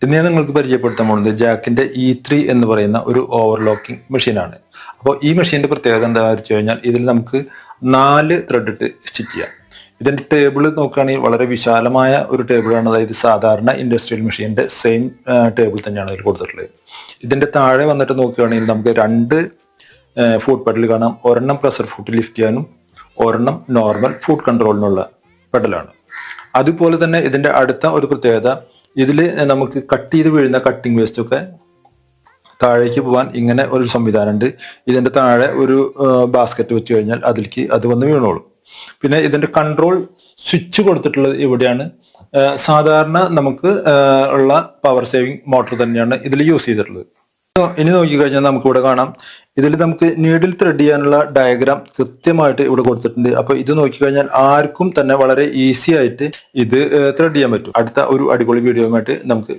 ഇന്ന് ഞാൻ നിങ്ങൾക്ക് പരിചയപ്പെടുത്താൻ പോകുന്നത് ജാക്കിന്റെ E3 എന്ന് പറയുന്ന ഒരു ഓവർലോക്കിംഗ് മെഷീനാണ്. അപ്പോൾ ഈ മെഷീന്റെ പ്രത്യേകത എന്താണെന്ന് വെച്ച് കഴിഞ്ഞാൽ ഇതിൽ നമുക്ക് 4 ത്രെഡ് ഇട്ട് സ്റ്റിച്ച് ചെയ്യാം. ഇതിന്റെ ടേബിൾ നോക്കുകയാണെങ്കിൽ വളരെ വിശാലമായ ഒരു ടേബിളാണ്. അതായത് സാധാരണ ഇൻഡസ്ട്രിയൽ മെഷീന്റെ സെയിം ടേബിൾ തന്നെയാണ് ഇതിൽ കൊടുത്തിട്ടുള്ളത്. ഇതിന്റെ താഴെ വന്നിട്ട് നോക്കുകയാണെങ്കിൽ നമുക്ക് 2 ഫുഡ് പെഡൽ കാണാം. ഒരെണ്ണം പ്രഷർ ഫുഡ് ലിഫ്റ്റ് ചെയ്യാനും ഒരെണ്ണം നോർമൽ ഫുഡ് കൺട്രോളിനുള്ള പെഡലാണ്. അതുപോലെ തന്നെ ഇതിന്റെ അടുത്ത ഒരു പ്രത്യേകത, ഇതിൽ നമുക്ക് കട്ട് ചെയ്ത് വീഴുന്ന കട്ടിംഗ് വേസ്റ്റ് ഒക്കെ താഴേക്ക് പോകാൻ ഇങ്ങനെ ഒരു സംവിധാനമുണ്ട്. ഇതിന്റെ താഴെ ഒരു ബാസ്ക്കറ്റ് വെച്ച് കഴിഞ്ഞാൽ അതിലേക്ക് അത് വന്ന് വീണോളും. പിന്നെ ഇതിന്റെ കൺട്രോൾ സ്വിച്ച് കൊടുത്തിട്ടുള്ളത് ഇവിടെയാണ്. സാധാരണ നമുക്ക് ഉള്ള പവർ സേവിങ് മോട്ടോർ തന്നെയാണ് ഇതിൽ യൂസ് ചെയ്തിട്ടുള്ളത്. ഇനി നോക്കിക്കഴിഞ്ഞാൽ നമുക്ക് ഇവിടെ കാണാം, ഇതിൽ നമുക്ക് നീഡിൽ ത്രെഡ് ചെയ്യാനുള്ള ഡയഗ്രാം കൃത്യമായിട്ട് ഇവിടെ കൊടുത്തിട്ടുണ്ട്. അപ്പൊ ഇത് നോക്കിക്കഴിഞ്ഞാൽ ആർക്കും തന്നെ വളരെ ഈസി ആയിട്ട് ഇത് ത്രെഡ് ചെയ്യാൻ പറ്റും. അടുത്ത ഒരു അടിപൊളി വീഡിയോയുമായിട്ട് നമുക്ക്